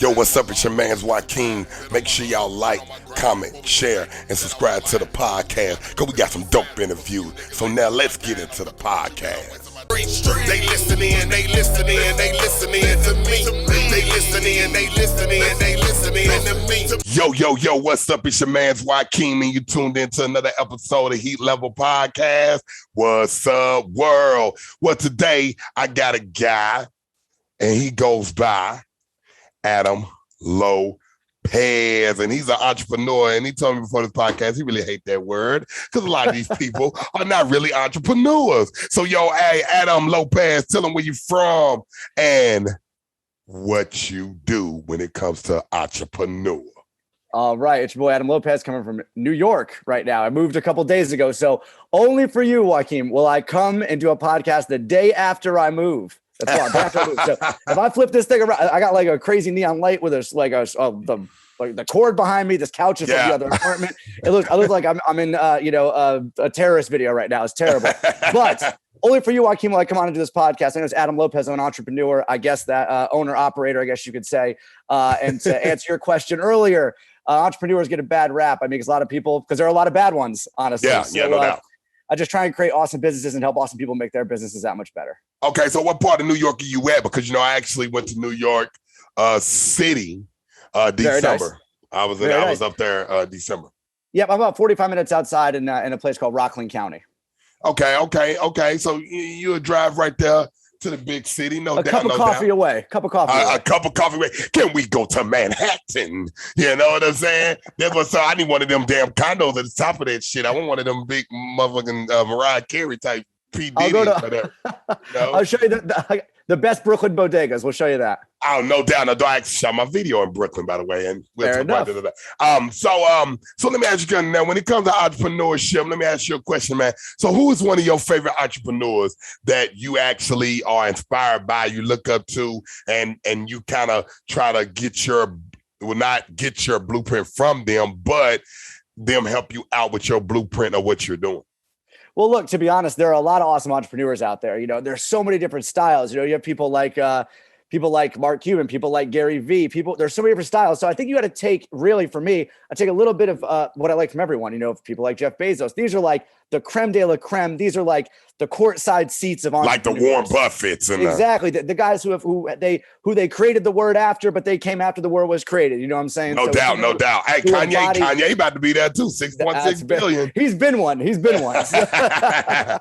Yo, what's up? It's your man's Joaquin. Make sure y'all like, comment, share, and subscribe to the podcast because we got some dope interviews. So now let's get into the podcast. They listening, they listening, they listening to me. They listening, they listening, they listening to me. Yo, what's up? It's your man's Joaquin, and you tuned into another episode of Heat Level Podcast. What's up, world? Well, today I got a guy, and he goes by Adam Lopez, and he's an entrepreneur. And he told me before this podcast, he really hate that word because a lot of these people are not really entrepreneurs. So, hey, Adam Lopez, tell them where you from and what you do when it comes to entrepreneur. All right, it's your boy Adam Lopez coming from New York right now. I moved a couple days ago, so only for you, Joaquin, will I come and do a podcast the day after I move. That's why. So if I flip this thing around, I got like a crazy neon light with the cord behind me. This couch is from the other apartment. I look like I'm in a terrorist video right now. It's terrible. But only for you, Joaquin, will I come on and do this podcast. I know it's Adam Lopez. I'm an entrepreneur. I guess that owner operator, I guess you could say. And to answer your question earlier, entrepreneurs get a bad rap. I mean, because a lot of people, because there are a lot of bad ones, honestly. Yeah, no doubt. I just try and create awesome businesses and help awesome people make their businesses that much better. Okay, so what part of New York are you at? Because, I actually went to New York City December. Nice. I was up there December. Yep, I'm about 45 minutes outside in a place called Rockland County. Okay. So you would drive right there to the big city, no doubt. A cup of coffee away. A cup of coffee away. Can we go to Manhattan? You know what I'm saying? I need one of them damn condos at the top of that shit. I want one of them big motherfucking Mariah Carey type P. Diddy. I'll show you the best Brooklyn bodegas. We'll show you that. Oh, no doubt. No, I actually shot my video in Brooklyn, by the way, and we'll talk about that. So let me ask you now, when it comes to entrepreneurship, let me ask you a question, man. So who is one of your favorite entrepreneurs that you actually are inspired by, you look up to, and you kind of try to not get your blueprint from them, but them help you out with your blueprint of what you're doing? Well, look, to be honest, there are a lot of awesome entrepreneurs out there. There's so many different styles. You have people like Mark Cuban, people like Gary Vee, there's so many different styles. So I think you got to take, really, for me, I take a little bit of what I like from everyone. People like Jeff Bezos. These are like the creme de la creme. These are like the courtside seats of entrepreneurs. Like the Warren Buffetts. And exactly. The guys who they created the word after, but they came after the word was created. You know what I'm saying? No doubt. Hey, Kanye about to be there too. 6.6 billion. He's been one. Yeah,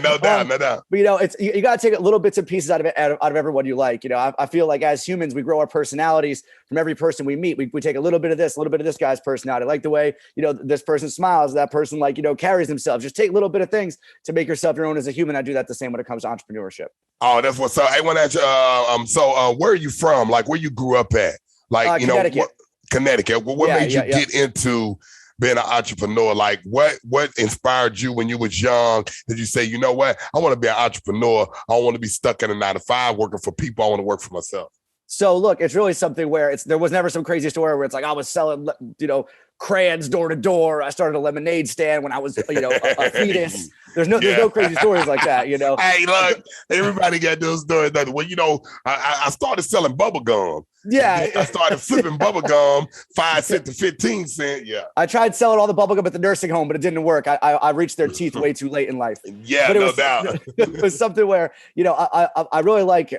no doubt. But you got to take little bits and pieces out of everyone you like. I feel like as humans, we grow our personalities from every person we meet. We take a little bit of this guy's personality. I like the way, this person smiles, that person carries themselves. Just take a little bit of things to make yourself your own as a human. I do that the same when it comes to entrepreneurship. Oh, that's what's up. I want to ask you, where are you from? Like where you grew up at? Like, Connecticut. Connecticut. What made you get into being an entrepreneur? Like what inspired you when you was young? Did you say, you know what? I want to be an entrepreneur. I don't want to be stuck in a 9-to-5 working for people. I want to work for myself. So look, it's really something where there was never some crazy story where it's like I was selling, crayons door to door. I started a lemonade stand when I was, a fetus. There's no crazy stories like that, Hey, look, everybody got those stories. Well, I started selling bubble gum. Yeah. I started flipping bubble gum, 5 cents to 15 cents. Yeah. I tried selling all the bubble gum at the nursing home, but it didn't work. I reached their teeth way too late in life. Yeah, no doubt. It was something where, I really like,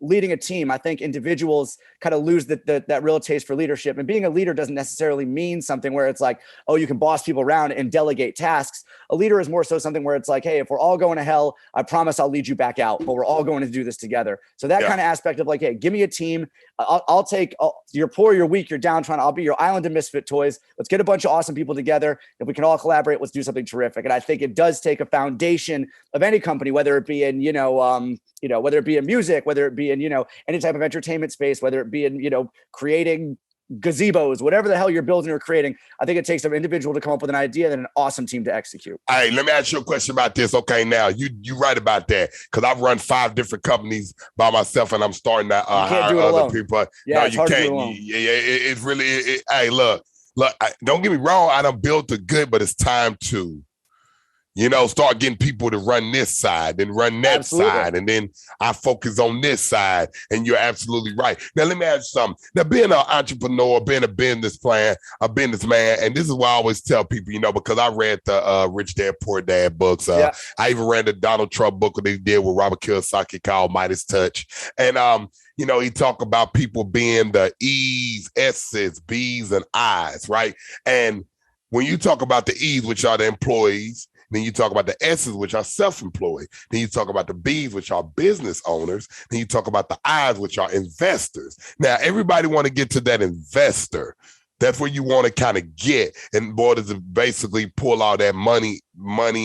leading a team. I think individuals kind of lose that real taste for leadership, and being a leader doesn't necessarily mean something where it's like, oh, you can boss people around and delegate tasks. A leader is more so something where it's like, hey, if we're all going to hell, I promise I'll lead you back out, but we're all going to do this together. So that kind of aspect of like, hey, give me a team. I'll take, you're poor, you're weak, you're downtrodden. I'll be your island of misfit toys. Let's get a bunch of awesome people together. If we can all collaborate, let's do something terrific. And I think it does take a foundation of any company, whether it be in, whether it be in music, whether it be in, any type of entertainment space, whether it be in, creating gazebos, whatever the hell you're building or creating. I think it takes an individual to come up with an idea and an awesome team to execute. Hey, let me ask you a question about this. Okay, now you right about that, because I've run 5 different companies by myself, and I'm starting to hire other people. Yeah, no, you can't. It's really. Hey, look. Don't get me wrong. I done built a good, but it's time to, start getting people to run this side, then run that side, and then I focus on this side. And you're absolutely right. Now, let me ask you something. Now, being an entrepreneur, being a businessman, and this is why I always tell people, because I read the Rich Dad, Poor Dad books. I even read the Donald Trump book that they did with Robert Kiyosaki called Midas Touch. And, he talked about people being the E's, S's, B's, and I's, right? And when you talk about the E's, which are the employees, then you talk about the S's, which are self-employed. Then you talk about the B's, which are business owners. Then you talk about the I's, which are investors. Now, everybody want to get to that investor. That's where you want to kind of get in order to basically pull all that money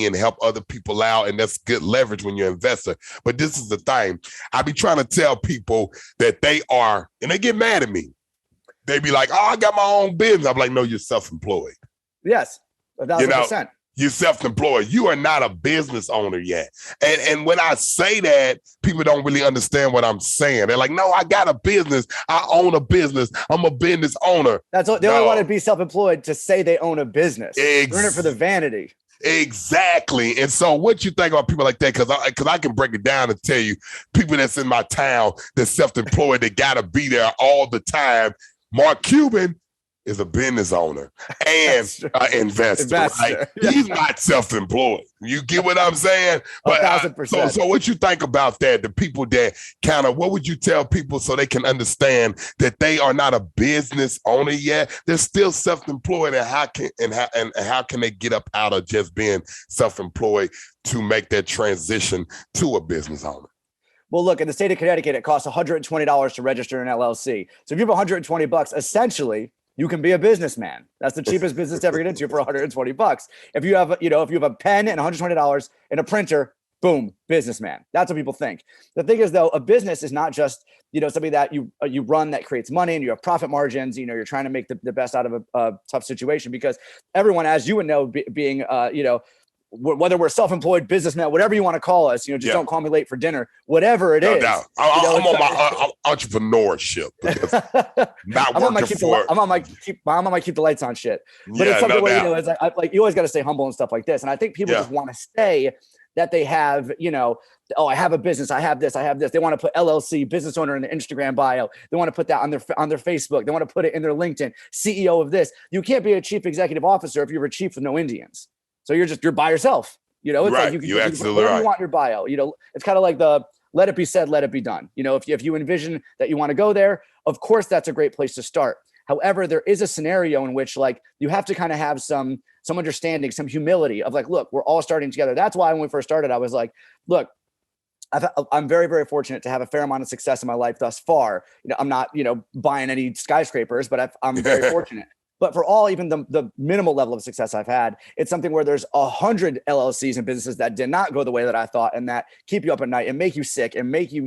and help other people out. And that's good leverage when you're an investor. But this is the thing. I be trying to tell people that they are, and they get mad at me. They be like, oh, I got my own business. I'm like, no, you're self-employed. Yes, 1,000%. You're self-employed. You are not a business owner yet. And when I say that, people don't really understand what I'm saying. They're like, no, I got a business. I own a business. I'm a business owner. They only want to be self-employed to say they own a business. They're in it for the vanity. Exactly. And so what you think about people like that? Because I can break it down and tell you people that's in my town that's self-employed, they got to be there all the time. Mark Cuban is a business owner and an investor. Right? Yeah. He's not self-employed. You get what I'm saying? But 1,000%. So what you think about that? The people that what would you tell people so they can understand that they are not a business owner yet? They're still self-employed, and how can they get up out of just being self-employed to make that transition to a business owner? Well, look, in the state of Connecticut, it costs $120 to register an LLC. So if you have $120, essentially, you can be a businessman. That's the cheapest business to ever get into for $120. If you have a pen and $120 and a printer, boom, businessman. That's what people think. The thing is, though, a business is not just, something that you run that creates money and you have profit margins. You're trying to make the best out of a tough situation, because everyone, as you would know, being, whether we're self-employed, businessman, whatever you want to call us, don't call me late for dinner, whatever it is. No. I'm on my entrepreneurship. I'm on my keep the lights on shit. But it's something where, it's like you always got to stay humble and stuff like this. And I think people just want to say that they have, I have a business, I have this. They want to put LLC, business owner, in the Instagram bio. They want to put that on their Facebook. They want to put it in their LinkedIn, CEO of this. You can't be a chief executive officer if you're a chief with no Indians. So you're by yourself, it's right. Like you absolutely right. You want your bio, it's kind of like the let it be said, let it be done. If you envision that you want to go there, of course, that's a great place to start. However, there is a scenario in which you have to kind of have some understanding, some humility of look, we're all starting together. That's why when we first started, I was like, look, I'm very, very fortunate to have a fair amount of success in my life thus far. I'm not, buying any skyscrapers, but I'm very fortunate. But for all, even the minimal level of success I've had, it's something where there's 100 LLCs and businesses that did not go the way that I thought, and that keep you up at night and make you sick and make you,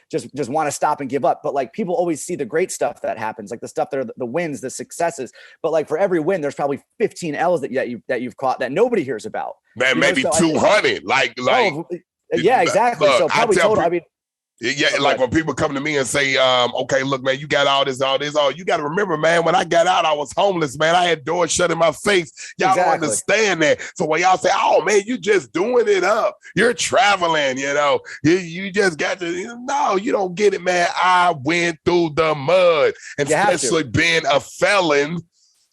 just want to stop and give up. But people always see the great stuff that happens, the stuff that are the wins, the successes. But for every win, there's probably 15 L's that you've caught that nobody hears about. Man, maybe 200. Yeah, exactly. Look, so probably total. Yeah, when people come to me and say, okay, look, man, you got all this, you got to remember, man, when I got out, I was homeless, man. I had doors shut in my face. Y'all don't understand that. So when y'all say, oh, man, you just doing it up. You're traveling, you just got to, no, you don't get it, man. I went through the mud, and especially being a felon.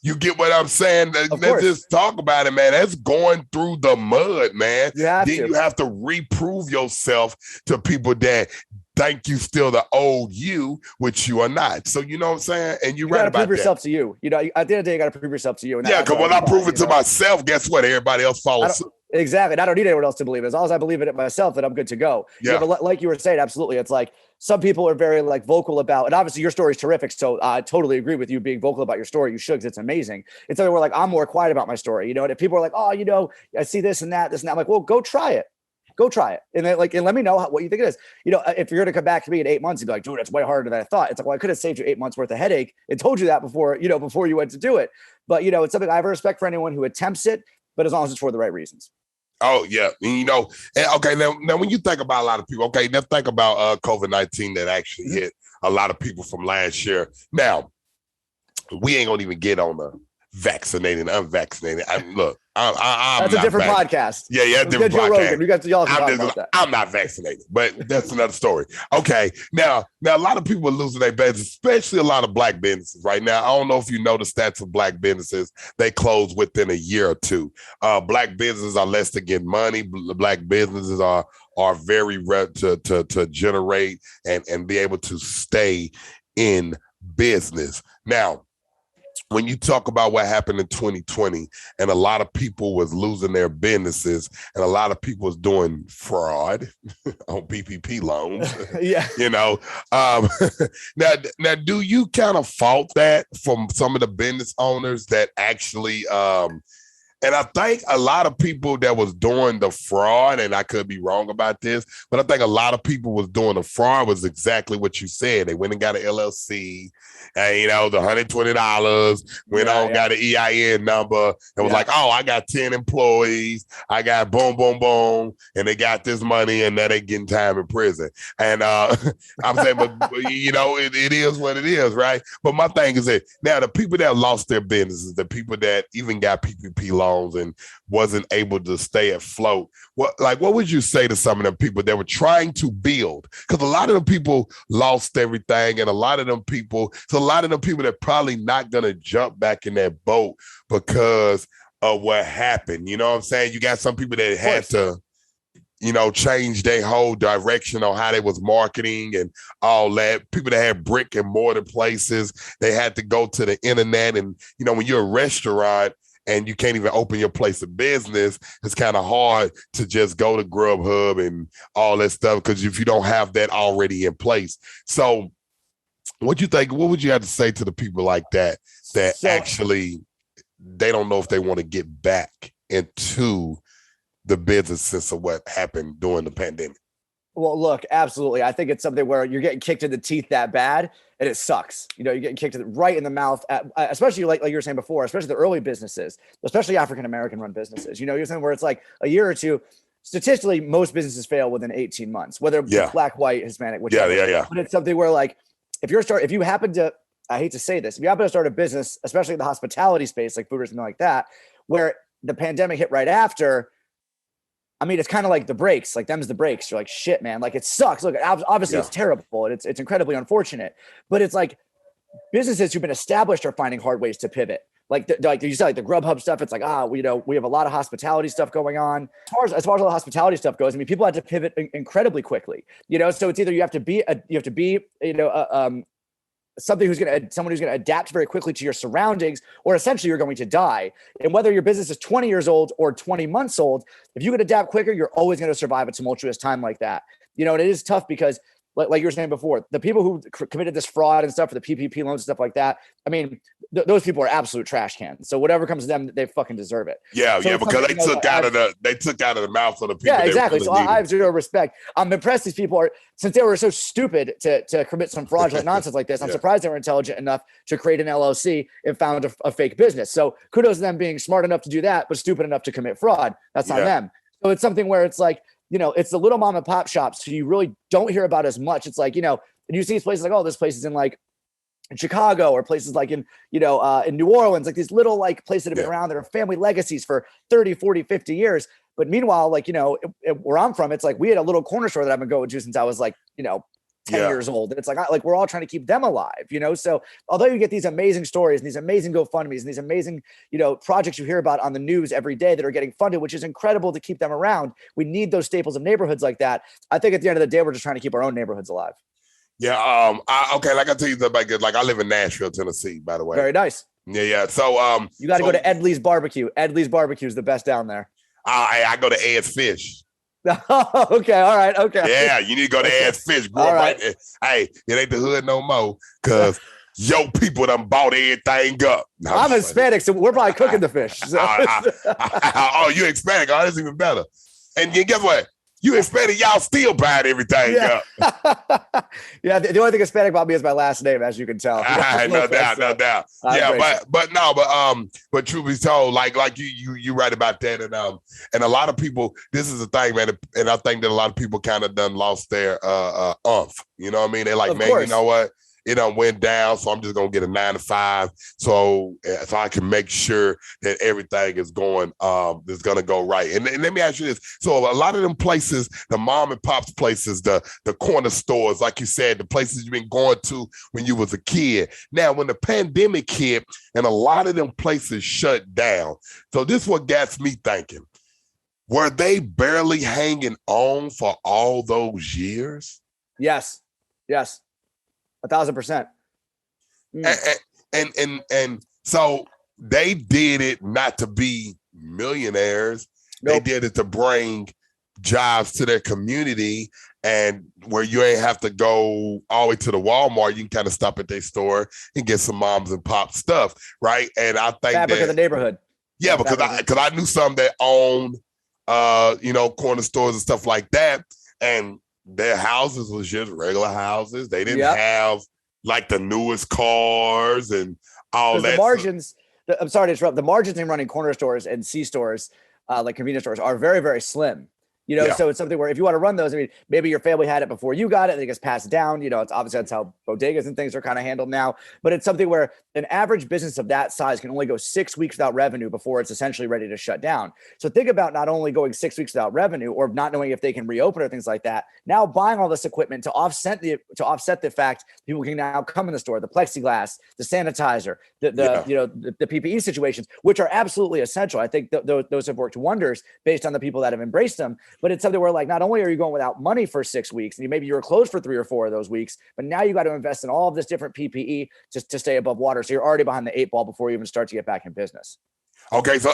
You get what I'm saying? Let's just talk about it, man. That's going through the mud, man. You have to reprove yourself to people that think you still the old you, which you are not. So you know what I'm saying? And you right about that. You got to prove yourself to you. At the end of the day, you got to prove yourself to you. And because when I prove it to myself, guess what? Everybody else follows suit. Exactly. And I don't need anyone else to believe it. As long as I believe in it myself, then I'm good to go. Yeah. But like you were saying, absolutely. It's some people are very vocal about, and obviously your story is terrific. So I totally agree with you being vocal about your story. You should, 'cause it's amazing. It's something where I'm more quiet about my story, and if people are like, oh, I see this and that, I'm like, well, go try it. And then and let me know what you think it is. If you're going to come back to me in 8 months and be like, dude, it's way harder than I thought. It's like, well, I could have saved you 8 months worth of headache and told you that before you went to do it. But, it's something I have respect for anyone who attempts it, but as long as it's for the right reasons. Oh, yeah. And, okay, now when you think about a lot of people, okay, now think about COVID-19 that actually hit a lot of people from last year. Now, we ain't going to even get on vaccinated, unvaccinated. Look, I'm That's not a different podcast. Yeah, different Joe podcast. Rogan. Y'all can talk about that. I'm not vaccinated, but that's another story. Okay, now a lot of people are losing their business, especially a lot of black businesses right now. I don't know if you know the stats of black businesses. They close within a year or two. Black businesses are less to get money. Black businesses are very to generate and be able to stay in business. Now, when you talk about what happened in 2020 and a lot of people was losing their businesses and a lot of people was doing fraud on PPP loans, yeah, now do you kind of fault that from some of the business owners that actually, and I think a lot of people that was doing the fraud, and I could be wrong about this, but I think a lot of people was doing the fraud was exactly what you said. They went and got an LLC, and the $120, went on, got an EIN number, and was like, oh, I got 10 employees, I got boom, boom, boom, and they got this money, and now they getting time in prison. And I'm saying, but it is what it is, right? But my thing is that now the people that lost their businesses, the people that even got PPP loans and wasn't able to stay afloat, what would you say to some of them people that were trying to build? Because a lot of them people lost everything, and a lot of them people that probably not gonna jump back in that boat because of what happened. You know what I'm saying? You got some people that had to change their whole direction on how they was marketing and all that. People that had brick and mortar places, they had to go to the internet. And, when you're a restaurant and you can't even open your place of business, it's kind of hard to just go to Grubhub and all that stuff because if you don't have that already in place. So what you think, what would you have to say to the people like that actually, they don't know if they want to get back into the business since of what happened during the pandemic? Well, look, absolutely. I think it's something where you're getting kicked in the teeth that bad, and it sucks. You're getting kicked right in the mouth, especially like you were saying before, especially the early businesses, especially African-American run businesses. You're saying where it's like a year or two. Statistically, most businesses fail within 18 months, whether black, white, Hispanic, whichever. Yeah. But it's something where if you happen to, I hate to say this, if you happen to start a business, especially in the hospitality space, like food or something like that, where the pandemic hit right after, I mean, it's kind of like the breaks, like them's the breaks. You're like, shit, man, like it sucks. Look, obviously it's terrible and it's incredibly unfortunate, but it's like businesses who've been established are finding hard ways to pivot. Like you said, like the Grubhub stuff, it's like, we have a lot of hospitality stuff going on. As far as all the hospitality stuff goes, I mean, people had to pivot incredibly quickly, so it's either you have to be someone who's going to adapt very quickly to your surroundings, or essentially you're going to die. And whether your business is 20 years old or 20 months old, if you can adapt quicker, you're always going to survive a tumultuous time like that. And it is tough because like you were saying before, the people who committed this fraud and stuff for the PPP loans and stuff like that, I mean, those people are absolute trash cans. So whatever comes to them, they fucking deserve it. Yeah, so because they took out of the mouth of the people. Yeah, exactly. So really I have zero respect. I'm impressed these people are, since they were so stupid to commit some fraudulent nonsense like this. I'm surprised they were intelligent enough to create an LLC and found a fake business. So kudos to them being smart enough to do that, but stupid enough to commit fraud. That's on them. So it's something where it's like, it's the little mom and pop shops who you really don't hear about as much. It's like, and you see these places like, oh, this place is in Chicago, or places like in New Orleans, like these little places that have been around that are family legacies for 30, 40, 50 years. But meanwhile, where I'm from, it's like we had a little corner store that I've been going to since I was 10 years old. And it's like we're all trying to keep them alive, So although you get these amazing stories and these amazing GoFundMes and these amazing, projects you hear about on the news every day that are getting funded, which is incredible to keep them around. We need those staples of neighborhoods like that. I think at the end of the day, we're just trying to keep our own neighborhoods alive. Yeah. Okay. Like I tell you something good. Like I live in Nashville, Tennessee, by the way. Very nice. Yeah. So, you got to go to Edley's Barbecue. Edley's Barbecue is the best down there. I go to Ed's Fish. Okay. All right. Okay. Yeah. You need to go to Ed's Fish. Grew up right there. Hey, it ain't the hood no more because yo people done bought everything up. No, I'm Hispanic, so we're probably cooking the fish. So. Oh, you Hispanic. Oh, that's even better. And guess what? You Hispanic, y'all still buying everything up. Yeah, the only thing Hispanic about me is my last name, as you can tell. No doubt. Yeah, but truth be told, like you right about that, and a lot of people, this is the thing, man, and I think that a lot of people kind of done lost their umph. You know what I mean? They're like, man, you know what? it done went down, so I'm just gonna get a 9 to 5, so I can make sure that everything is going gonna go right. And let me ask you this: so a lot of them places, the mom and pop's places, the corner stores, like you said, the places you've been going to when you was a kid. Now, when the pandemic hit, and a lot of them places shut down, so this is what gets me thinking: were they barely hanging on for all those years? Yes. 1,000%. And so they did it not to be millionaires. Nope. They did it to bring jobs to their community, and where you ain't have to go all the way to the Walmart, you can kind of stop at their store and get some moms and pop stuff, right? And I think fabric of the neighborhood. Yeah, because I knew some that owned corner stores and stuff like that, and their houses was just regular houses. They didn't have like the newest cars and all that. The margins, I'm sorry to interrupt, the margins in running corner stores and C stores, like convenience stores, are very, very slim. So it's something where if you want to run those, I mean, maybe your family had it before you got it, and it gets passed down. It's obviously that's how bodegas and things are kind of handled now. But it's something where an average business of that size can only go 6 weeks without revenue before it's essentially ready to shut down. So think about not only going 6 weeks without revenue or not knowing if they can reopen or things like that. Now buying all this equipment to offset the fact people can now come in the store, the plexiglass, the sanitizer, the PPE situations, which are absolutely essential. I think those have worked wonders based on the people that have embraced them. But it's something where, like, not only are you going without money for 6 weeks, and maybe you were closed for 3 or 4 of those weeks, but now you got to invest in all of this different PPE just to stay above water. So you're already behind the 8 ball before you even start to get back in business. Okay, so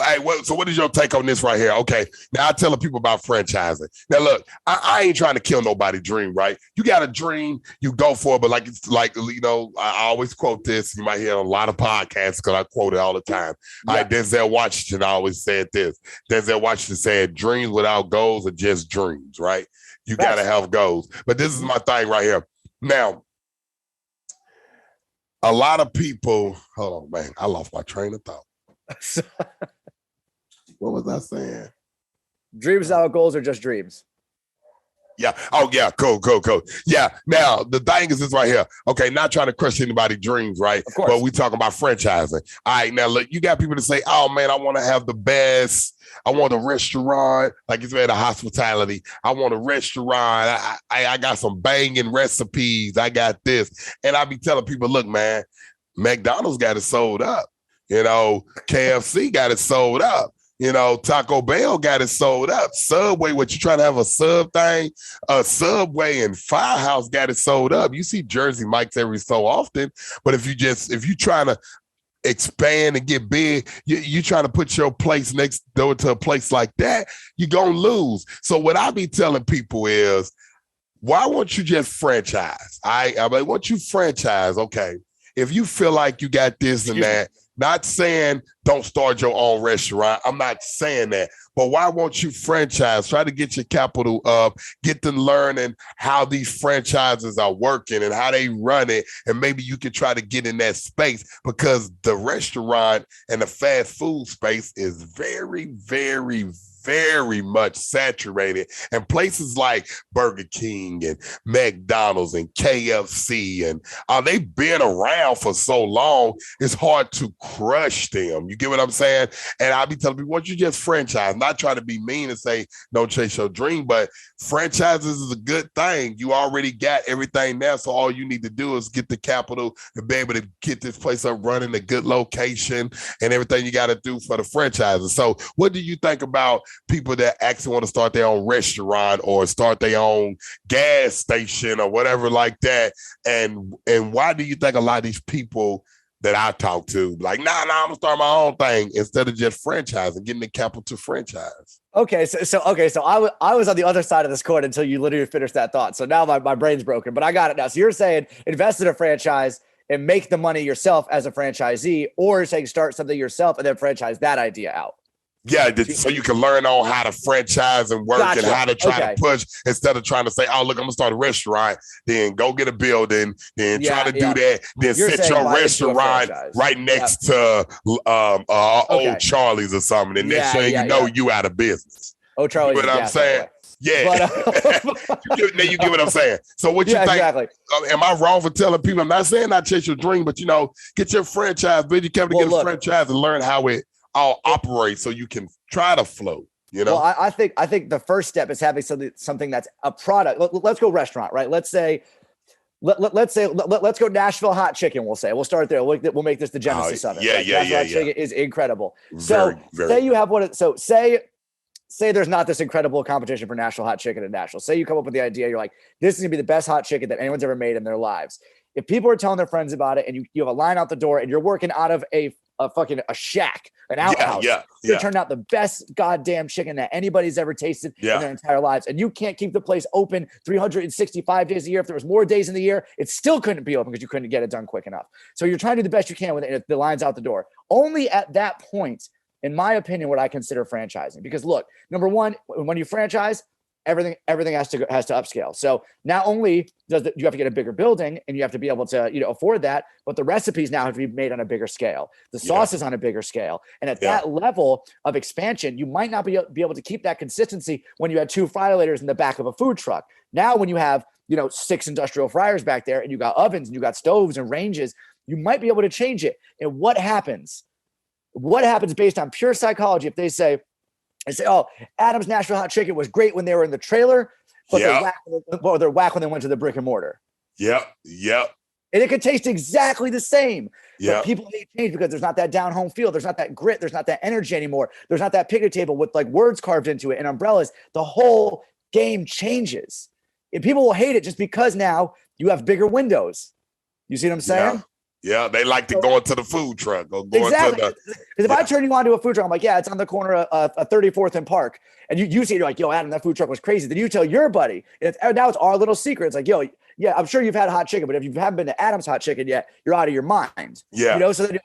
what is your take on this right here? Okay, now I tell the people about franchising. Now look, I ain't trying to kill nobody's dream, right? You got a dream, you go for it, but I always quote this. You might hear a lot of podcasts because I quote it all the time. Yeah. All right, Denzel Washington always said this. Denzel Washington said, "Dreams without goals are just dreams," right? You got to have goals. But this is my thing right here. Now, a lot of people, hold on, man, I lost my train of thought. What was I saying? Dreams without goals are just dreams. Yeah. Oh, yeah. Cool. Yeah. Now, the thing is this right here. Okay, not trying to crush anybody's dreams, right? Of course. But we talking about franchising. All right, now, look, you got people to say, oh, man, I want to have the best. I want a restaurant, like you said, a hospitality. I want a restaurant. I got some banging recipes. I got this. And I be telling people, look, man, McDonald's got it sold up. KFC got it sold up. Taco Bell got it sold up. Subway, what you trying to have a sub thing? Subway and Firehouse got it sold up. You see Jersey Mike's every so often, but if you trying to expand and get big, you trying to put your place next door to a place like that, you're gonna lose. So what I be telling people is, why won't you just franchise? I want you franchise, okay? If you feel like you got this and that. Not saying don't start your own restaurant. I'm not saying that. But why won't you franchise? Try to get your capital up, get them learning how these franchises are working and how they run it. And maybe you can try to get in that space, because the restaurant and the fast food space is very, very, very much saturated. And places like Burger King and McDonald's and KFC, and they've been around for so long, it's hard to crush them. You get what I'm saying? And I'll be telling people, why don't you just franchise? Not trying to be mean and say, don't chase your dream, but franchises is a good thing. You already got everything now, so all you need to do is get the capital to be able to get this place up running, a good location, and everything you got to do for the franchises. So what do you think about people that actually want to start their own restaurant or start their own gas station or whatever like that? And why do you think a lot of these people that I talk to, like, nah, I'm gonna start my own thing instead of just franchising, getting the capital to franchise? Okay, so I was on the other side of this coin until you literally finished that thought. So now my brain's broken, but I got it now. So you're saying invest in a franchise and make the money yourself as a franchisee, or you're saying start something yourself and then franchise that idea out? Yeah, so you can learn on how to franchise and work. Gotcha. And how to try to push, instead of trying to say, oh, look, I'm going to start a restaurant, then go get a building, then try to do that, then set your restaurant right next to Old Charlie's or something, and next thing you know, you out of business. Old Charlie's. You know what I'm saying? Yeah. But Now you get what I'm saying. So what you think? Exactly. Am I wrong for telling people? I'm not saying not chase your dream, but get your franchise, but you come to get a franchise and learn how it all operates so you can try to flow. Well, I think the first step is having something that's a product. Let's go restaurant, right? Let's go Nashville hot chicken. We'll start there. We'll make this the genesis of it. Nashville hot chicken is incredible. So say you have say there's not this incredible competition for Nashville hot chicken in Nashville. Say you come up with the idea, you're like, this is gonna be the best hot chicken that anyone's ever made in their lives. If people are telling their friends about it and you have a line out the door and you're working out of a shack, an outhouse, you're turning out the best goddamn chicken that anybody's ever tasted in their entire lives. And you can't keep the place open 365 days a year. If there was more days in the year, it still couldn't be open because you couldn't get it done quick enough. So you're trying to do the best you can with it. And the line's out the door. Only at that point, in my opinion, would I consider franchising. Because look, number one, when you franchise, everything has to upscale. So not only you have to get a bigger building and you have to be able to afford that, but the recipes now have to be made on a bigger scale. The sauce is on a bigger scale. And at that level of expansion, you might not be able to keep that consistency when you had 2 fryer-laters in the back of a food truck. Now when you have 6 industrial fryers back there and you got ovens and you got stoves and ranges, you might be able to change it. And what happens based on pure psychology if they say, oh, Adam's Nashville hot chicken was great when they were in the trailer, but they're whack when they went to the brick and mortar. Yep. And it could taste exactly the same. But people hate change because there's not that down home feel. There's not that grit. There's not that energy anymore. There's not that picnic table with like words carved into it and umbrellas. The whole game changes. And people will hate it just because now you have bigger windows. You see what I'm saying? Yeah, they like to go into the food truck or go into the. Because if I turn you on to a food truck, I'm like, it's on the corner of 34th and Park, and you see, you're like, yo, Adam, that food truck was crazy. Then you tell your buddy, now it's our little secret. It's like, yo, I'm sure you've had hot chicken, but if you haven't been to Adam's hot chicken yet, you're out of your mind. Yeah, so then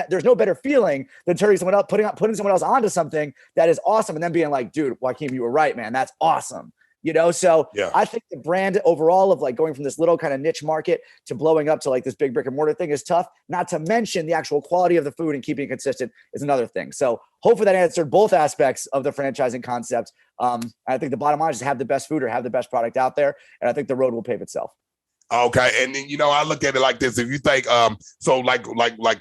there's no better feeling than turning someone else, putting someone else onto something that is awesome, and then being like, dude, Joaquin, you were right, man, that's awesome. So I think the brand overall of like going from this little kind of niche market to blowing up to like this big brick and mortar thing is tough. Not to mention the actual quality of the food and keeping it consistent is another thing. So hopefully that answered both aspects of the franchising concept. I think the bottom line is have the best food or have the best product out there. And I think the road will pave itself. Okay, and then I look at it like this. If you think so like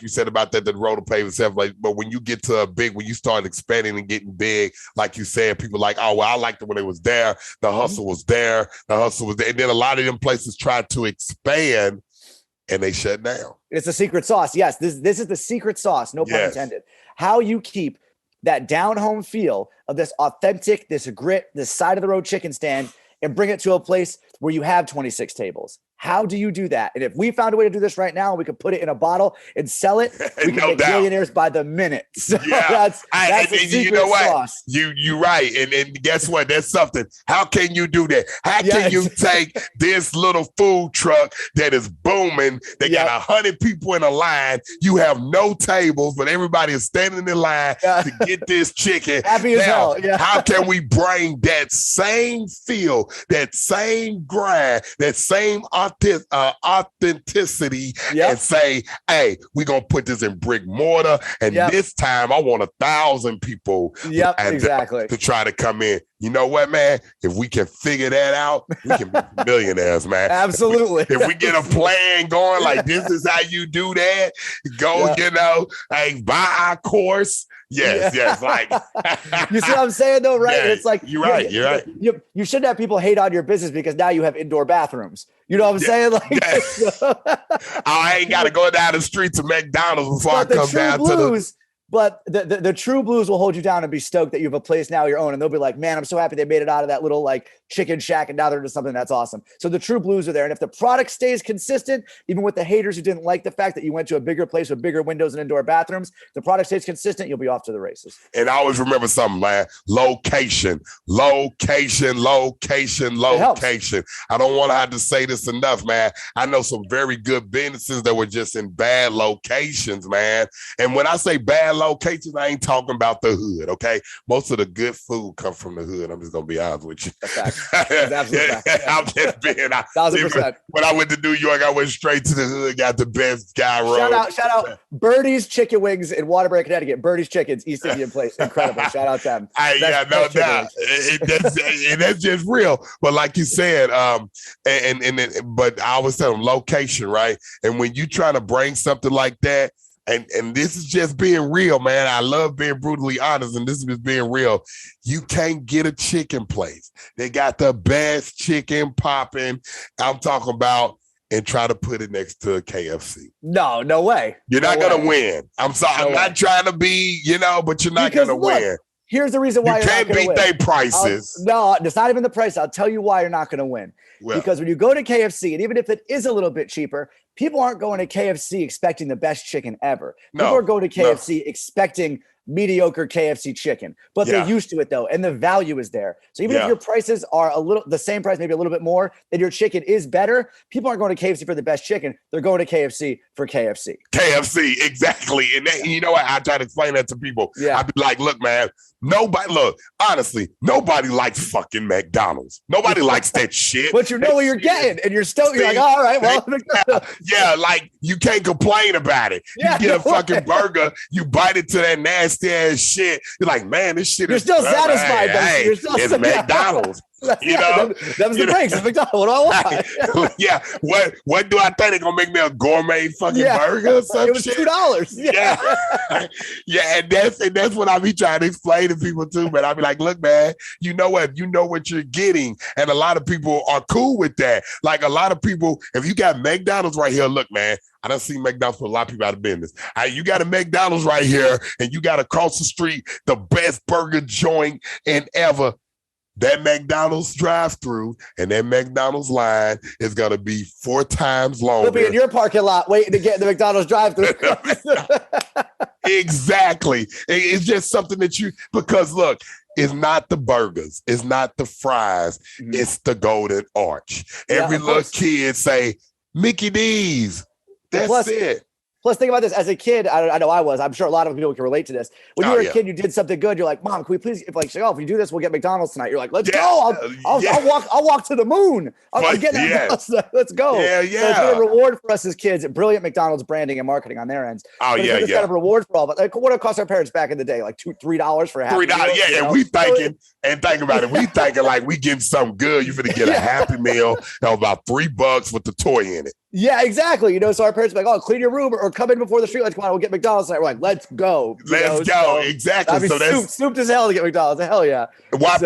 you said about that, the road to pave itself. But when you get to when you start expanding and getting big, like you said, people like, oh well, I liked it when it was there. The hustle was there. And then a lot of them places try to expand, and they shut down. It's the secret sauce. Yes, this is the secret sauce. No pun intended. How you keep that down home feel of this authentic, this grit, this side of the road chicken stand, and bring it to a place where you have 26 tables. How do you do that? And if we found a way to do this right now, we could put it in a bottle and sell it. We can make millionaires by the minute. So that's the secret sauce. You're right. And guess what? That's something. How can you do that? How can you take this little food truck that is booming? They got 100 people in a line. You have no tables, but everybody is standing in line to get this chicken. Happy as hell. Yeah. How can we bring that same feel, that same grind, that same authenticity and say, hey, we're going to put this in brick mortar. And this time I want 1,000 people to try to come in. You know what, man? If we can figure that out, we can be millionaires, man. Absolutely. If we get a plan going, like this is how you do that, go, hey, buy our course. Yes. Like, you see what I'm saying though, right? Yeah, it's like, you're right. You shouldn't have people hate on your business because now you have indoor bathrooms. You know what I'm saying? Like, I ain't got to go down the street to McDonald's before I come down to the. But the true blues will hold you down and be stoked that you have a place now your own. And they'll be like, man, I'm so happy they made it out of that little like chicken shack and now they're into something that's awesome. So the true blues are there. And if the product stays consistent, even with the haters who didn't like the fact that you went to a bigger place with bigger windows and indoor bathrooms, the product stays consistent, you'll be off to the races. And I always remember something, man. Location. I don't want to have to say this enough, man. I know some very good businesses that were just in bad locations, man. And when I say bad locations, I ain't talking about the hood, okay? Most of the good food come from the hood. I'm just gonna be honest with you. That's absolutely fact. I'm just being 1,000%. When I went to New York, I went straight to the hood, got the best guy roll. Shout out Birdie's Chicken Wings in Waterbury, Connecticut. Birdie's Chickens, East Indian Place. Incredible. Shout out them. Yeah, no doubt. And that's just real. But like you said, but I always tell them location, right? And when you trying to bring something like that, and this is just being real, man. I love being brutally honest, and this is just being real. You can't get a chicken place. They got the best chicken popping. I'm talking about, and try to put it next to a KFC. No way. You're not going to win. I'm sorry. I'm not trying to be, but you're not going to win. Here's the reason why you can't beat their prices. No, it's not even the price. I'll tell you why you're not going to win. Well, because when you go to KFC, and even if it is a little bit cheaper, people aren't going to KFC expecting the best chicken ever. People are going to KFC expecting mediocre KFC chicken, but they're used to it though, and the value is there. So even if your prices are the same price, maybe a little bit more, and your chicken is better, people aren't going to KFC for the best chicken. They're going to KFC for KFC. KFC, exactly. And you know what? I try to explain that to people. Yeah. I'd be like, look, man, honestly, nobody likes fucking McDonald's. Nobody likes that shit. But you know what you're getting, and you're like, all right, well. Like you can't complain about it. You get a fucking burger, you bite it to that nasty ass shit. You're like, man, this shit is. You're still satisfied. Hey, it's McDonald's. That was the breaks. It's McDonald's. What do I want? Yeah. What do I think they're gonna make me a gourmet fucking burger or some it was shit? $2. Yeah. And that's what I be trying to explain to people too. But I be like, look, man, you know what you're getting, and a lot of people are cool with that. Like a lot of people, if you got McDonald's right here, look, man. I done seen McDonald's put a lot of people out of business. You got a McDonald's right here, and you got across the street the best burger joint in ever. That McDonald's drive-through and that McDonald's line is going to be 4 times longer. We'll be in your parking lot waiting to get in the McDonald's drive-through. Exactly. It's just something that because look, it's not the burgers. It's not the fries. Mm-hmm. It's the golden arch. Every little kid say, Mickey D's. That's it. Plus, think about this. As a kid, I know I was. I'm sure a lot of people can relate to this. When you were a kid, you did something good. You're like, Mom, can we please? If we do this, we'll get McDonald's tonight. You're like, let's go. I'll walk to the moon. I'm getting McDonald's. Let's go. Yeah. So it's been a reward for us as kids. Brilliant McDonald's branding and marketing on their ends. It's kind of reward for all. But like, what it cost our parents back in the day, like $2-3 for a Happy Meal. Yeah, and we thinking and think about it. We thinking like we getting something good. You're gonna get a Happy Meal about $3 with the toy in it. Yeah, exactly. So our parents are like, oh, clean your room or come in before the streetlights come on. We'll get McDonald's tonight. We're like, let's go. Let's go. Exactly. So that's souped as hell to get McDonald's. Hell yeah. Why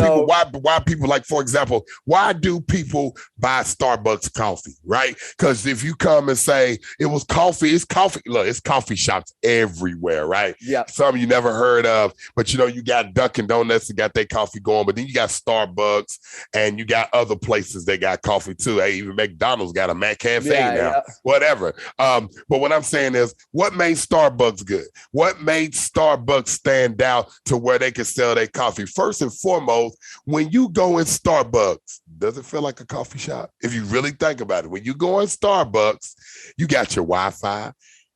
people like, for example, why do people buy Starbucks coffee, right? Because if you come and say it was coffee, it's coffee. Look, it's coffee shops everywhere, right? Yeah. Some you never heard of, but you got Dunkin' Donuts that got their coffee going, but then you got Starbucks and you got other places that got coffee too. Hey, even McDonald's got a Mac Cafe now. Whatever. But what I'm saying is, what made Starbucks good? What made Starbucks stand out to where they can sell their coffee? First and foremost, when you go in Starbucks, does it feel like a coffee shop? If you really think about it, when you go in Starbucks, you got your Wi-Fi.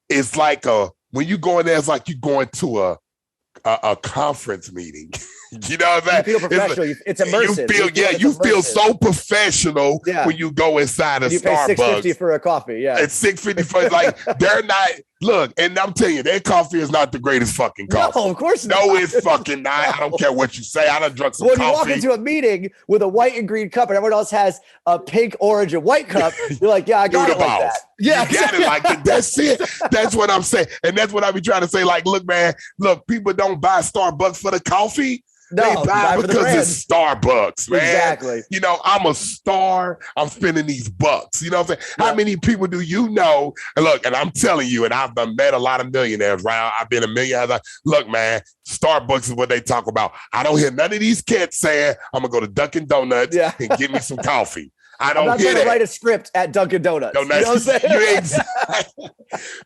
It's like when you go in there, it's like you going to a conference meeting. You know what I'm saying? You feel professional. It's immersive. You feel so professional when you go inside a Starbucks. You pay $6.50 for a coffee. Yeah, it's $6.50 for like they're not. Look, and I'm telling you, their coffee is not the greatest fucking coffee. No, of course not. No, it's fucking not. I don't care what you say. I done drunk some coffee. When you walk into a meeting with a white and green cup and everyone else has a pink, orange, and white cup, you're like, yeah, I got it like that. Yeah, you got it like that. That's it. That's what I'm saying. And that's what I be trying to say. Like, look, man, people don't buy Starbucks for the coffee. No, they buy because it's Starbucks, man. Exactly. I'm a star. I'm spending these bucks. You know what I'm saying? Yeah. How many people do you know? And look, and I'm telling you, and I've met a lot of millionaires, right? I've been a millionaire. Look, man, Starbucks is what they talk about. I don't hear none of these kids saying, I'm going to go to Dunkin' Donuts and get me some coffee. I'm not going to write a script at Dunkin' Donuts. You know what I'm saying?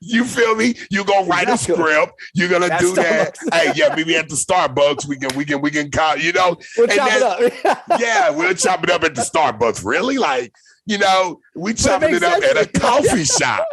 You feel me? You're going to write a script. You're going to do that. Hey, maybe at the Starbucks, we can call, We'll chop it up. Yeah, we'll chop it up at the Starbucks. Really? Like, we chopping it up at a coffee shop.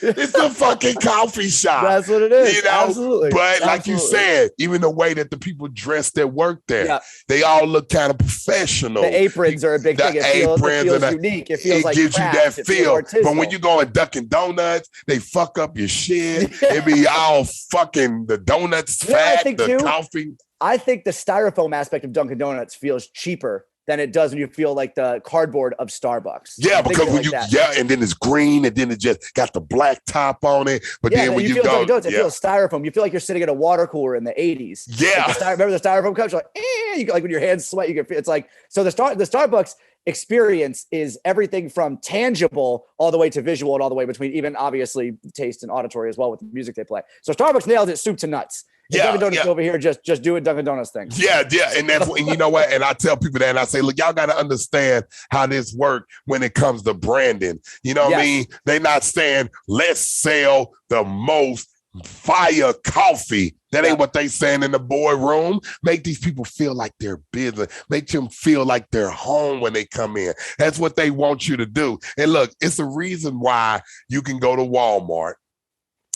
It's a fucking coffee shop. That's what it is. You know? Absolutely. But like Absolutely. you said, even the way that the people dress that work there, Yeah. they all look kind of professional. The aprons are a big thing. It feels unique. It feels like gives craft. you that feel. But when you go in Dunkin' Donuts, they fuck up your shit. It be all fucking the donuts fat, the coffee. I think the styrofoam aspect of Dunkin' Donuts feels cheaper than it does when you feel like the cardboard of Starbucks. Yeah, because when and then it's green, and then it just got the black top on it. But then when you go, Dunkin' Donuts, it feels styrofoam. You feel like you're sitting at a water cooler in the 80s. Yeah, like remember the styrofoam cups? You're like, you like when your hands sweat, you can feel. It's like so the Starbucks experience is everything from tangible all the way to visual and all the way between, even obviously taste and auditory as well with the music they play. So Starbucks nailed it soup to nuts. Dunkin' Donuts over here just doing Dunkin' Donuts things. Yeah, and that's and you know what? And I tell people that, and I say, look, y'all got to understand how this works when it comes to branding. You know what I mean? They're not saying let's sell the most fire coffee. That ain't what they saying in the boardroom. Make these people feel like they're business. Make them feel like they're home when they come in. That's what they want you to do. And look, it's a reason why you can go to Walmart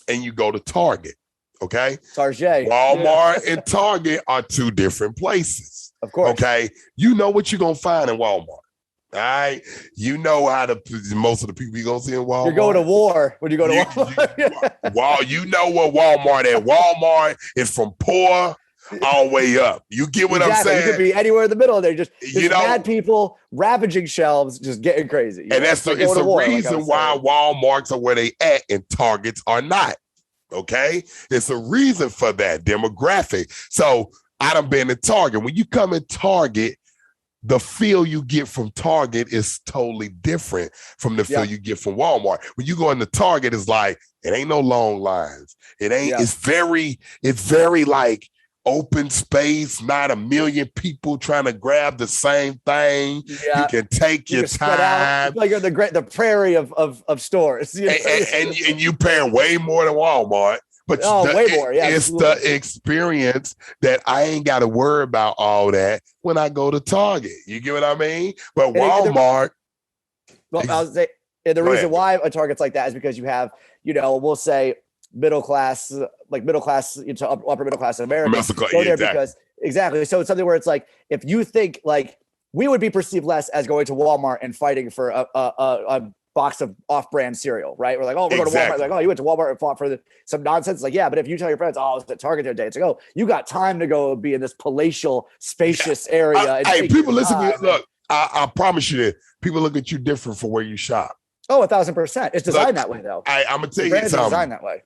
and you go to Target. Okay. Target. Walmart and Target are two different places. Of course. Okay. You know what you're going to find in Walmart. All right. You know how most of the people you're going to see in Walmart. You're going to war when you go to Walmart. You know what Walmart at. Walmart is from poor all the way up. You get what I'm saying? You could be anywhere in the middle there. Just mad people ravaging shelves, just getting crazy. And it's a reason why Walmarts are where they at and Targets are not. Okay, it's a reason for that demographic. So I done been in Target. When you come in Target, the feel you get from Target is totally different from the feel you get from Walmart. When you go into Target, it's like it ain't no long lines. It ain't. It's very like open space, not a million people trying to grab the same thing. Yeah. You can take your time. Like you're the prairie of stores. You know? and you paying way more than Walmart. But way more. Yeah, it's the experience that I ain't got to worry about all that when I go to Target. You get what I mean? But Walmart. I was saying, the reason why a Target's like that is because you have, we'll say, middle class to upper middle class in America. Because exactly. So it's something where it's like, if you think like we would be perceived less as going to Walmart and fighting for a box of off-brand cereal, right? We're like, oh, we're going to Walmart. Like, oh, you went to Walmart and fought for some nonsense. Like, yeah, but if you tell your friends, oh, I was at Target today, it's like, oh, you got time to go be in this palatial, spacious area. Hey, people listen to you. Look, I promise you this. People look at you different for where you shop. Oh, 1,000%. It's designed that way, though. I'm going to tell you something. It's designed that way.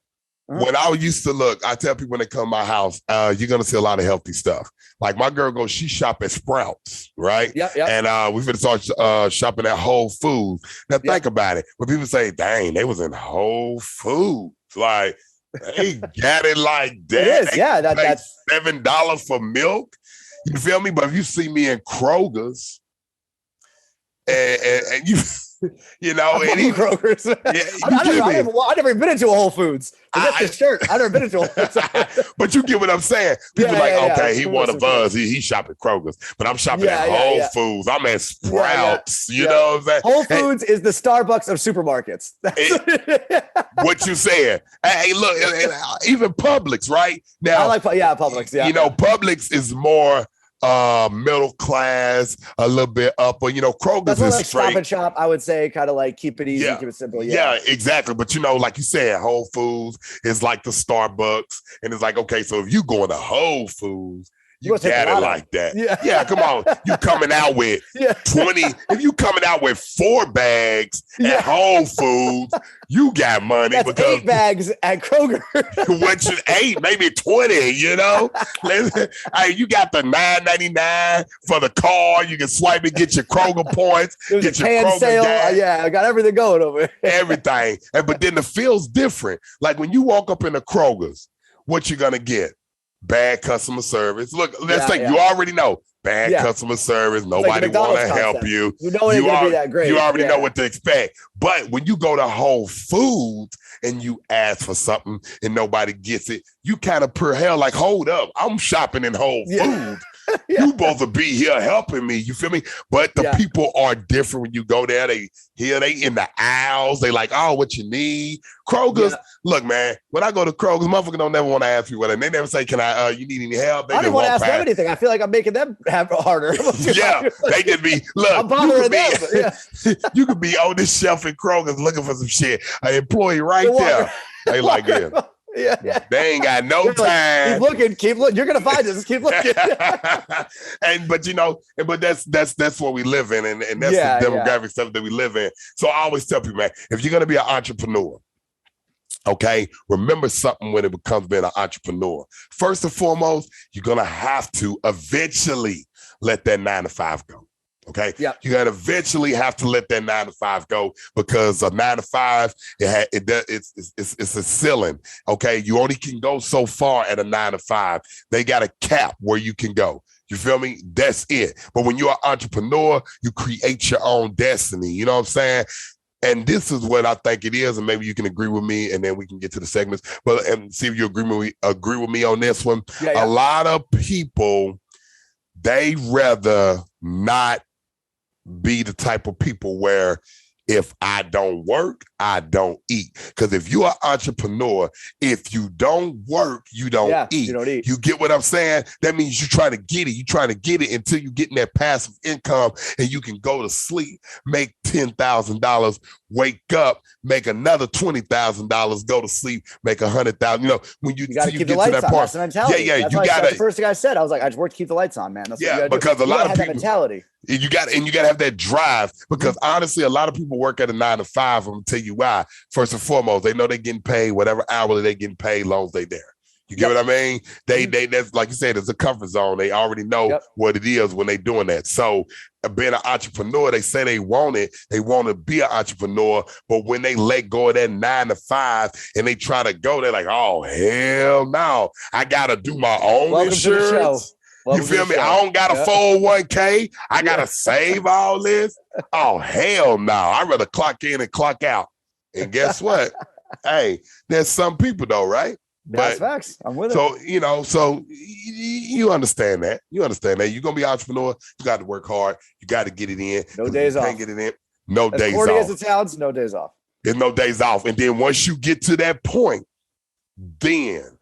When I used to look, I tell people when they come to my house, you're going to see a lot of healthy stuff. Like my girl she shop at Sprouts, right? Yeah. And we're going to start shopping at Whole Foods. Now think about it. When people say, dang, they was in Whole Foods. Like, they got it like that. It is, yeah. That's $7 for milk. You feel me? But if you see me in Kroger's and you... and even Kroger's. I've never been into a Whole Foods. That's the shirt. I've never been into a Whole Foods. But you get what I'm saying. People okay, he one of us. He shop at Kroger's, but I'm shopping at Whole Foods. I'm at Sprouts. You know what I'm saying? Whole Foods is the Starbucks of supermarkets. What you saying? Hey, look, even Publix, right? Now, I like Publix. Yeah, Publix is more middle class, a little bit upper. Kroger's is like straight. Stop and Shop, I would say, kind of like keep it easy, keep it simple. Yeah, exactly. But like you said, Whole Foods is like the Starbucks, and it's like, okay, so if you going to Whole Foods, you got it like that. Yeah, come on. You coming out with 20. If you coming out with 4 bags at Whole Foods, you got money. That's because 8 bags at Kroger. Which is 8, maybe 20, Hey, you got the $9.99 for the car. You can swipe it, get your Kroger points. Get your Kroger sale. I got everything going over here. Everything. But then the feel's different. Like when you walk up in the Kroger's, what you gonna get? Bad customer service. Look, let's think. You already know bad customer service. Nobody want to help you. You know it ain't gonna be that great. You already know what to expect. But when you go to Whole Foods and you ask for something and nobody gets it, you kind of per hell like, hold up, I'm shopping in Whole Foods. You supposed to be here helping me. You feel me? But the people are different when you go there. They in the aisles. They like, oh, what you need? Kroger's. Look, man, when I go to Kroger's, motherfuckers don't never want to ask me what. And they never say, can I, you need any help? They I don't want to ask them anything. I feel like I'm making them have it harder. They could be, look, I'm bothering them. You could be on this shelf in Kroger's looking for some shit. An employee right there. They like, yeah. They ain't got no time. Keep looking. You're gonna find this. Keep looking. but that's what we live in, and that's the demographic stuff that we live in. So I always tell people, man, if you're gonna be an entrepreneur, okay, remember something when it becomes being an entrepreneur. First and foremost, you're gonna have to eventually let that 9 to 5 go. Okay. Yep. You're gonna eventually have to let that 9 to 5 go, because a 9 to 5, it's a ceiling. Okay. You only can go so far at a 9 to 5. They got a cap where you can go. You feel me? That's it. But when you're an entrepreneur, you create your own destiny. You know what I'm saying? And this is what I think it is, and maybe you can agree with me, and then we can get to the segments. But and see if you agree with me on this one. A lot of people, they rather not be the type of people where if I don't work, I don't eat. Because if you're an entrepreneur, if you don't work, you don't eat. You don't eat. You get what I'm saying? That means you're trying to get it. You're trying to get it until you get in that passive income and you can go to sleep, make $10,000, wake up, make another $20,000, go to sleep, make $100,000. You know, when you got to keep the lights on. That's the mentality. Yeah, that's the first thing I said. I was like, I just work to keep the lights on, man. That's what because a lot of people that mentality. You got to have that drive, because honestly, a lot of people work at a 9 to 5. I'm gonna tell you why. First and foremost, they know they're getting paid whatever hourly they're getting paid, long as they there. You get what I mean? They that's like you said, it's a comfort zone. They already know what it is when they doing that. So being an entrepreneur, they say they want it. They want to be an entrepreneur, but when they let go of that 9 to 5 and they try to go, they're like, oh hell no, I gotta do my own insurance. You feel me? I don't got a 401k. I got to save all this. Oh, hell no. I'd rather clock in and clock out. And guess what? Hey, there's some people though, right? That's facts. I'm with it. So, you understand that. You're going to be an entrepreneur. You got to work hard. You got to get it in. No days off. Can't get it in. No days off. As corny as it sounds, no days off. There's no days off. And then once you get to that point, then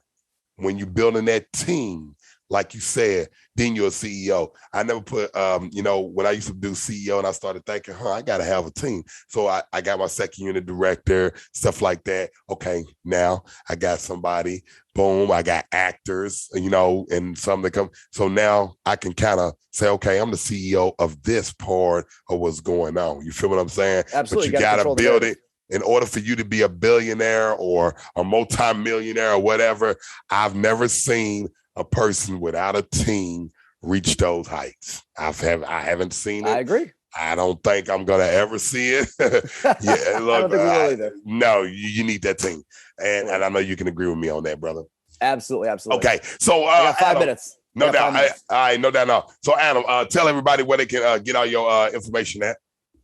when you're building that team, like you said, then you're a CEO. I never put, when I used to do CEO and I started thinking, I got to have a team. So I got my second unit director, stuff like that. Okay, now I got somebody, boom, I got actors, and some that come. So now I can kind of say, okay, I'm the CEO of this part of what's going on. You feel what I'm saying? Absolutely. But you got to build it. In order for you to be a billionaire or a multimillionaire or whatever, I've never seen a person without a team reach those heights. I haven't seen it. I agree. I don't think I'm gonna ever see it. Look, I don't think we will either. No, you need that team, and I know you can agree with me on that, brother. Absolutely. Okay, so I got 5 Adam, minutes. No doubt. All right, no doubt. No. So Adam, tell everybody where they can get all your information at.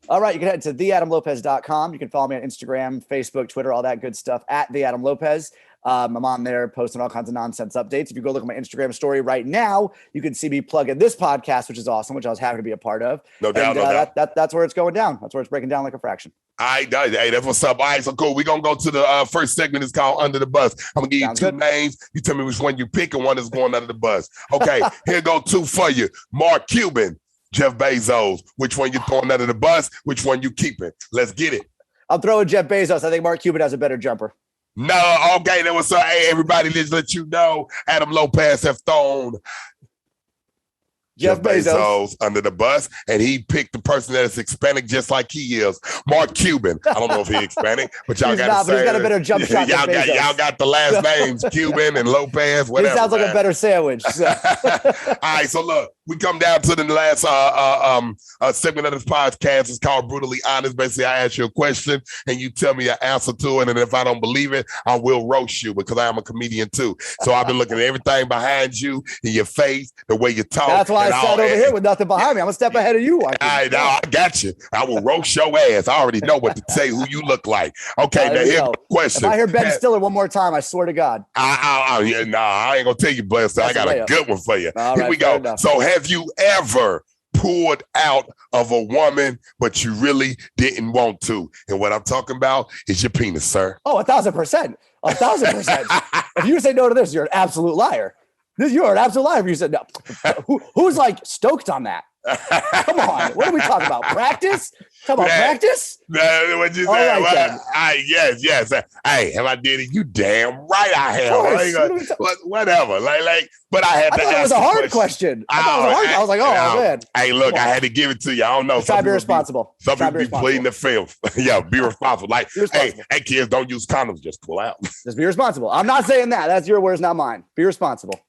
All right, you can head to theadamlopez.com. You can follow me on Instagram, Facebook, Twitter, all that good stuff at The Adam Lopez. I'm on there posting all kinds of nonsense updates. If you go look at my Instagram story right now, you can see me plug in this podcast, which is awesome, which I was happy to be a part of. No doubt. That's where it's going down. That's where it's breaking down like a fraction. Hey, that's what's up. All right, so cool. We're going to go to the first segment. It's called Under the Bus. I'm going to give you two names. You tell me which one you pick, and one is going under the bus. Okay, here go two for you. Mark Cuban, Jeff Bezos. Which one you throwing under the bus? Which one you keeping? Let's get it. I'm throwing Jeff Bezos. I think Mark Cuban has a better jumper. No, okay, then what's up? Hey, everybody, let's let you know Adam Lopez have thrown Jeff Bezos under the bus, and he picked the person that is Hispanic just like he is, Mark Cuban. I don't know if he's Hispanic, but y'all got to say, he's got a better jump shot than Bezos. Y'all got the last names, Cuban and Lopez, whatever. He sounds like a better sandwich. So. All right, so look, we come down to the last segment of this podcast. It's called Brutally Honest. Basically, I ask you a question, and you tell me your answer to it, and if I don't believe it, I will roast you because I am a comedian too. So I've been looking at everything behind you, in your face, the way you talk. That's why I sat over here with nothing behind me. I'm a step ahead of you. I got you. I will roast your ass. I already know what to say, who you look like. Okay, now here's the question. If I hear Ben Stiller one more time, I swear to God. I ain't gonna tell you, but I got a good one for you. Here we go. Enough. So have you ever pulled out of a woman, but you really didn't want to? And what I'm talking about is your penis, sir. Oh, 1,000%. 1,000%. If you say no to this, you're an absolute liar. You're an absolute liar if you said no. Who's like stoked on that? Come on. What are we talking about? Practice? Talking about practice? What you said? Right, yes. Hey, have I did it? You damn right I have. Whatever. But I had to ask. It was a hard question. I was like, man. Hey, look, I had to give it to you. I don't know. Try to be responsible. Some people be pleading the fifth. Yeah, be responsible. Like, hey, kids, don't use condoms. Just pull out. Just be responsible. I'm not saying that. That's your words, not mine. Be responsible.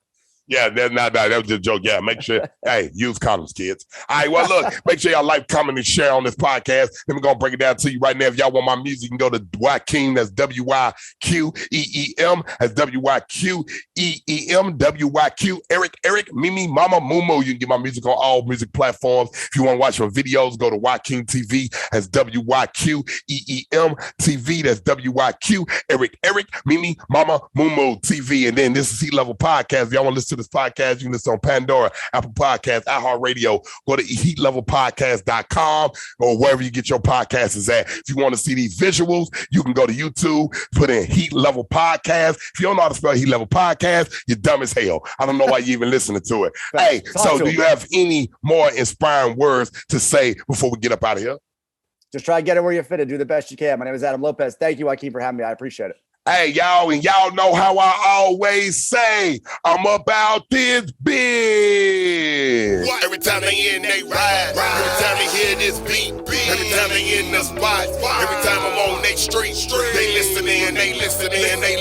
Yeah, that was just a joke. Yeah, make sure, hey, use condoms, kids. All right, well, look, make sure y'all like, comment, and share on this podcast. Then we're going to break it down to you right now. If y'all want my music, you can go to Wykeem. That's W-Y-Q-E-E-M. That's W-Y-Q-E-E-M. W-Y-Q. Eric, Mimi, Mama, Mumu. You can get my music on all music platforms. If you want to watch my videos, go to Wykeem TV. That's W-Y-Q-E-E-M TV. That's W-Y-Q. Eric, Mimi, Mama, Mumu TV. And then this is Heat Level Podcast. If y'all want to listen to this podcast, you can listen on Pandora, Apple Podcasts, iHeartRadio. Go to heatlevelpodcast.com or wherever you get your podcasts is at. If you want to see these visuals, you can go to YouTube, put in Heat Level Podcast. If you don't know how to spell Heat Level Podcast, you're dumb as hell. I don't know why you're even listening to it. Hey, so do you have any more inspiring words to say before we get up out of here? Just try to get it where you fit and do the best you can. My name is Adam Lopez. Thank you, Wykeem, for having me. I appreciate it. Hey, y'all, and y'all know how I always say, I'm about this big. Every time they in, they ride. Every time they hear this beat. Every time they in the spot. Every time I'm on they street. They listening to me. They listening to me.